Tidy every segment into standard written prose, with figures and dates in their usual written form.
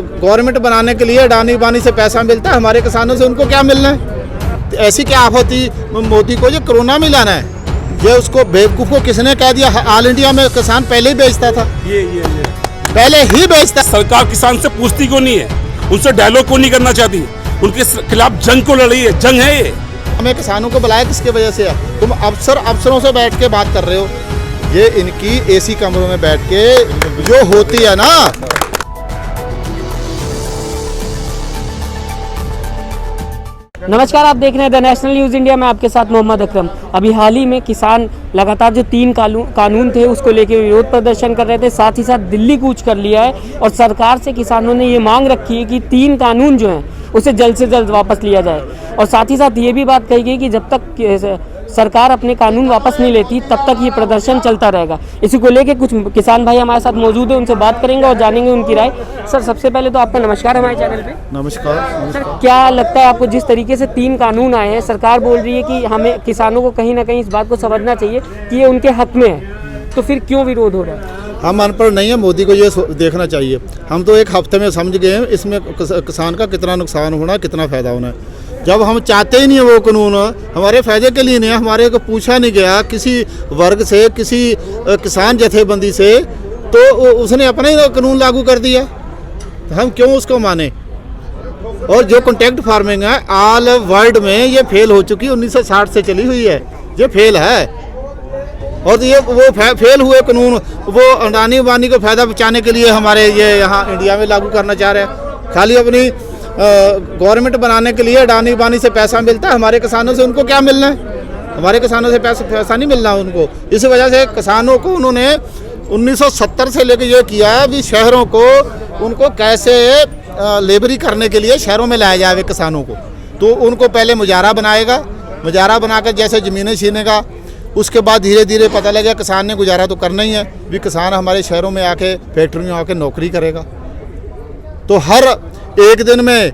Government बनाने के लिए अडानी बानी से पैसा मिलता है, हमारे किसानों से उनको क्या मिलना है। तो ऐसी क्या आफती मोदी को, ये कोरोना में लाना है। ये उसको बेवकूफ़ को किसने कह दिया? ऑल इंडिया में किसान पहले ही बेचता था, ये पहले ही बेचता। सरकार किसान से पूछती क्यों नहीं है, उनसे डायलॉग क्यों नहीं करना चाहती, उनके खिलाफ जंग को लड़ी है, जंग है ये। हमें किसानों को बुलाया किसके वजह से है? तुम अफसरों से बैठ के बात कर रहे हो। ये इनकी एसी कमरों में बैठ के जो होती है ना। नमस्कार, आप देख रहे हैं द नेशनल न्यूज़ इंडिया में, आपके साथ मोहम्मद अकरम। अभी हाल ही में किसान लगातार जो 3 कानून थे उसको लेकर विरोध प्रदर्शन कर रहे थे, साथ ही साथ दिल्ली कूच कर लिया है और सरकार से किसानों ने ये मांग रखी है कि 3 कानून जो हैं उसे जल्द से जल्द वापस लिया जाए। और साथ ही साथ ये भी बात कही गई कि जब तक सरकार अपने कानून वापस नहीं लेती तब तक ये प्रदर्शन चलता रहेगा। इसी को लेकर कुछ किसान भाई हमारे साथ मौजूद हैं, उनसे बात करेंगे और जानेंगे उनकी राय। सर, सबसे पहले तो आपका नमस्कार हमारे चैनल पे। नमस्कार। सर, क्या लगता है आपको, जिस तरीके से 3 कानून आए हैं, सरकार बोल रही है कि हमें किसानों को कहीं ना कहीं इस बात को समझना चाहिए कि ये उनके हक में है, तो फिर क्यों विरोध हो रहा है? हम अनपढ़ नहीं है, मोदी को ये देखना चाहिए। हम तो एक हफ्ते में समझ गए हैं इसमें किसान का कितना नुकसान होना है, कितना फ़ायदा होना है। जब हम चाहते ही नहीं है वो कानून हमारे फ़ायदे के लिए नहीं है, हमारे को पूछा नहीं गया किसी वर्ग से, किसी किसान जथेबंदी से, तो उसने अपना ही कानून लागू कर दिया, तो हम क्यों उसको माने? और जो कॉन्ट्रैक्ट फार्मिंग है ऑल वर्ल्ड में ये फेल हो चुकी है, 1960 से चली हुई है, ये फेल है। और ये वो फेल हुए कानून वो अडानी बानी को फ़ायदा पहुँचाने के लिए हमारे ये यहाँ इंडिया में लागू करना चाह रहे हैं। खाली अपनी गवर्नमेंट बनाने के लिए अडानी बानी से पैसा मिलता है, हमारे किसानों से उनको क्या मिलना है? हमारे किसानों से पैसा नहीं मिलना उनको। इस वजह से किसानों को उन्होंने 1970 से लेकर ये किया है भी शहरों को उनको कैसे लेबरी करने के लिए शहरों में लाया जाए किसानों को। तो उनको पहले मुजारा बनाएगा, मुजारा बनाकर जैसे ज़मीनें छीनेगा, उसके बाद धीरे धीरे पता लगेगा किसान ने गुजारा तो करना ही है, भी किसान हमारे शहरों में आके फैक्ट्रियों में आके नौकरी करेगा। तो हर एक दिन में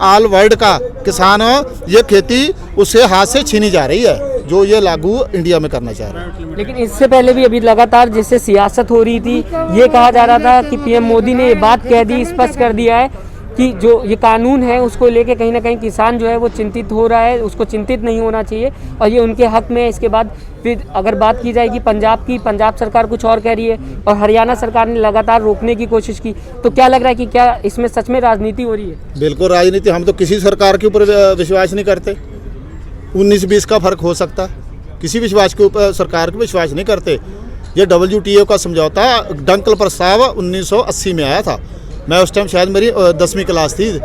ऑल वर्ल्ड का किसान ये खेती उससे हाथ से छीनी जा रही है, जो ये लागू इंडिया में करना चाह रहा है। लेकिन इससे पहले भी अभी लगातार जिससे सियासत हो रही थी, ये कहा जा रहा था कि पीएम मोदी ने ये बात कह दी, स्पष्ट कर दिया है कि जो ये कानून है उसको लेके कहीं ना कहीं किसान जो है वो चिंतित हो रहा है, उसको चिंतित नहीं होना चाहिए और ये उनके हक में है। इसके बाद फिर अगर बात की जाएगी पंजाब सरकार कुछ और कह रही है और हरियाणा सरकार ने लगातार रोकने की कोशिश की, तो क्या लग रहा है कि क्या इसमें सच में राजनीति हो रही है? बिल्कुल राजनीति। हम तो किसी सरकार के ऊपर विश्वास नहीं करते। 19-20 का फर्क हो सकता है, किसी विश्वास के ऊपर सरकार को विश्वास नहीं करते। ये WTO का समझौता डंकल प्रस्ताव 1980 में आया था, मैं उस टाइम शायद मेरी 10वीं क्लास थी।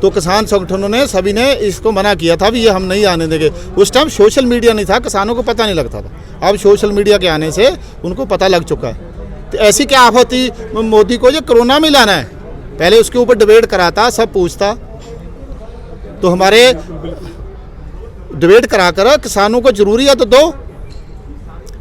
तो किसान संगठनों ने सभी ने इसको मना किया था भी ये हम नहीं आने देंगे। उस टाइम सोशल मीडिया नहीं था, किसानों को पता नहीं लगता था। अब सोशल मीडिया के आने से उनको पता लग चुका है। तो ऐसी क्या आफती मोदी को ये कोरोना में लाना है? पहले उसके ऊपर डिबेट कराता, सब पूछता, तो हमारे डिबेट करा कर किसानों को जरूरी है तो दो।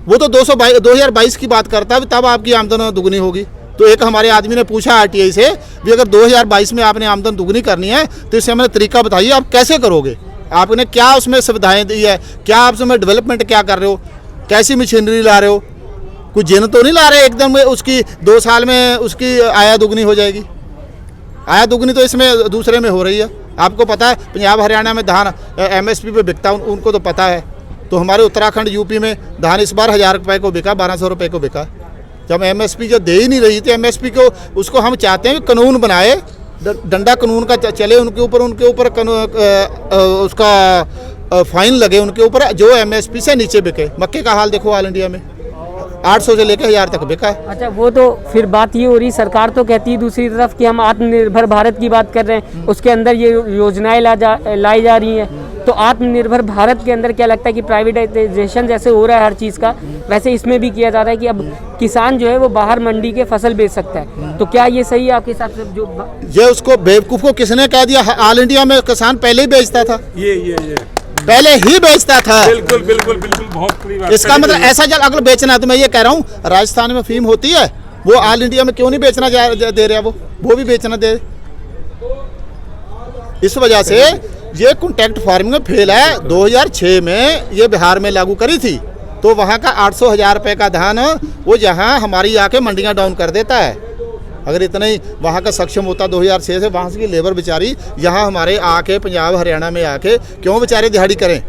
वो तो 2022 की बात करता है, तब आपकी आमदन दुगनी होगी। तो एक हमारे आदमी ने पूछा RTI से भी अगर 2022 में आपने आमदन दुगनी करनी है तो इससे हमें तरीका बताइए, आप कैसे करोगे? आपने क्या उसमें सुविधाएं दी है, क्या आप उसमें डेवलपमेंट क्या कर रहे हो, कैसी मशीनरी ला रहे हो? कुछ जिन तो नहीं ला रहे एकदम उसकी 2 साल में उसकी आया दुगनी हो जाएगी। आया दुगनी तो इसमें दूसरे में हो रही है। आपको पता है पंजाब हरियाणा में धान MSP पे बिकता, उनको तो पता है। तो हमारे उत्तराखंड UP में धान इस बार 1000 रुपये को बिका, 1200 रुपये को बिका। जब MSP जो दे ही नहीं रही थी, MSP को उसको हम चाहते हैं कानून बनाए, डंडा कानून का चले उनके ऊपर उसका फाइन लगे उनके ऊपर जो MSP से नीचे बिके। मक्के का हाल देखो, ऑल इंडिया में 800 से लेकर 1000 तक बिका है। अच्छा, वो तो फिर बात ये हो रही, सरकार तो कहती है दूसरी तरफ कि हम आत्मनिर्भर भारत की बात कर रहे हैं, उसके अंदर ये योजनाएं लाई जा रही हैं। तो आत्मनिर्भर भारत के अंदर क्या लगता है कि प्राइवेटाइजेशन जैसे हो रहा है हर चीज़ का, वैसे इसमें भी किया जा रहा है कि अब किसान जो है वो बाहर मंडी के फसल बेच सकता है। तो क्या ये सही है आपके हिसाब से? जो ये उसको बेवकूफ़ को किसने कह दिया? ऑल इंडिया में किसान पहले ही बेचता था, ये पहले ही बेचता था। बिल्कुल बिल्कुल बिल्कुल, बहुत इसका मतलब ऐसा जब अगर बेचना है तो मैं ये कह रहा हूँ, राजस्थान में अफीम होती है, वो ऑल इंडिया में क्यों नहीं बेचना दे रहा? वो भी बेचना दे। इस वजह से ये कॉन्ट्रैक्ट फार्मिंग में फेल है। 2006 में ये बिहार में लागू करी थी, तो वहाँ का 800-1000 रुपये का धान वो जहाँ हमारी आके मंडियाँ डाउन कर देता है। अगर इतना ही वहाँ का सक्षम होता 2006 से, वहाँ से की लेबर बेचारी यहाँ हमारे आके पंजाब हरियाणा में आके क्यों बेचारे दिहाड़ी करें।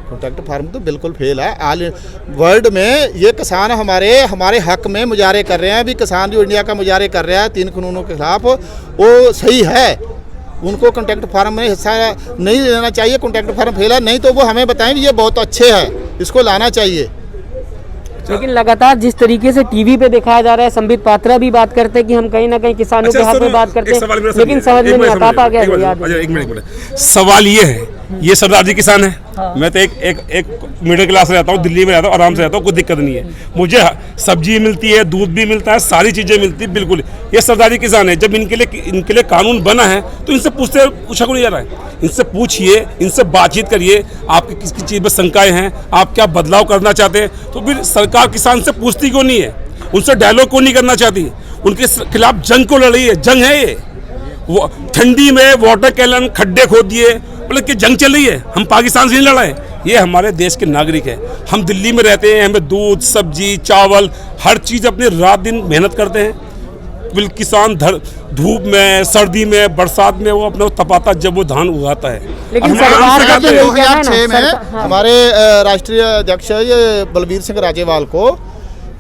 कॉन्ट्रैक्ट फार्म तो बिल्कुल फेल है। ऑल वर्ल्ड में ये किसान हमारे हक में मुजाहरे कर रहे हैं। अभी किसान जो इंडिया का मुजाहरे कर रहा है 3 कानूनों के खिलाफ, वो सही है। उनको कॉन्ट्रैक्ट फार्म में हिस्सा नहीं लेना चाहिए। कॉन्ट्रैक्ट फार्म फेल है, नहीं तो वो हमें बताएं ये बहुत अच्छे हैं, इसको लाना चाहिए। लेकिन लगातार जिस तरीके से टीवी पे दिखाया जा रहा है, संबित पात्रा भी बात करते हैं कि हम कहीं ना कहीं किसानों के हक में बात करते हैं, लेकिन समझ में नहीं आता। आप आगे एक मिनट सवाल ये है, ये सरदार जी किसान है। मैं तो एक मिडिल क्लास से रहता हूँ, दिल्ली में रहता हूँ, आराम से रहता हूँ, कोई दिक्कत नहीं है। मुझे सब्जी मिलती है, दूध भी मिलता है, सारी चीजें मिलती है, बिल्कुल। ये सरदारी किसान है। जब इनके लिए कानून बना है तो इनसे पूछा क्यों नहीं जा रहा है? इनसे पूछिए, इनसे बातचीत करिए, आपकी किस चीज़ में शंकाएं हैं, आप क्या बदलाव करना चाहते हैं। तो फिर सरकार किसान से पूछती क्यों नहीं है? उनसे डायलॉग क्यों नहीं करना चाहती? उनके खिलाफ जंग को लड़ी है। जंग है ये। वो ठंडी में वाटर कैलन खड्डे खोद दिए, मतलब कि जंग चल रही है। हम पाकिस्तान से नहीं लड़ाए, ये हमारे देश के नागरिक हैं। हम दिल्ली में रहते हैं, हमें दूध, सब्जी, चावल, हर चीज़ अपने रात दिन मेहनत करते हैं। किसान धूप में, सर्दी में, बरसात में वो अपना तपाता जब वो धान उगाता है। लेकिन सरकार का तो यही कहना है ना, 2006 में हमारे राष्ट्रीय अध्यक्ष ये बलबीर सिंह राजेवाल को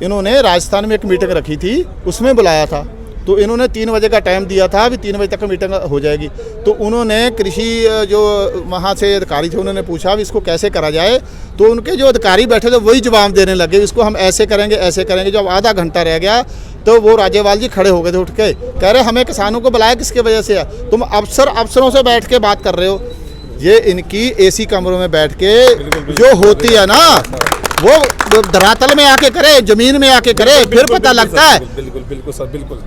इन्होंने राजस्थान में एक मीटिंग रखी थी, उसमें बुलाया था। तो इन्होंने 3 बजे का टाइम दिया था, अभी 3 बजे तक मीटिंग हो जाएगी। तो उन्होंने कृषि जो वहाँ से अधिकारी थे उन्होंने पूछा अब इसको कैसे करा जाए। तो उनके जो अधिकारी बैठे थे वही जवाब देने लगे, इसको हम ऐसे करेंगे ऐसे करेंगे। जब आधा घंटा रह गया तो वो राजेवाल जी खड़े हो गए थे उठ के, कह रहे हमें किसानों को बुलाया किसके वजह से है? तुम अफसरों से बैठ के बात कर रहे हो। ये इनकी एसी कमरों में बैठ के जो होती है ना, वो धरातल में आके करे, जमीन में आके करे, फिर पता लगता है। बिल्कुल सर, बिल्कुल।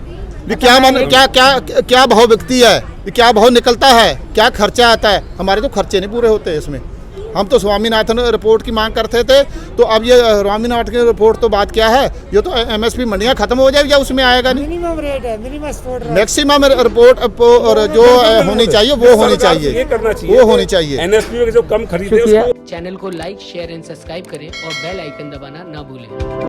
क्या भाव बिकती है, क्या भाव निकलता है, क्या खर्चा आता है। हमारे तो खर्चे नहीं पूरे होते इसमें। हम तो स्वामीनाथन रिपोर्ट की मांग करते थे, तो अब ये स्वामीनाथन की रिपोर्ट तो बात क्या है, ये तो एमएसपी मंडियां खत्म हो जाएगी या उसमें आएगा नहीं। मिनिमम रेट है, मैक्सिमम रिपोर्ट और जो होनी चाहिए वो होनी चाहिए, वो होनी चाहिए। एनएसपी जो कम खरीदे। चैनल को लाइक, शेयर एंड सब्सक्राइब करें और बेल आइकन दबाना ना भूलें।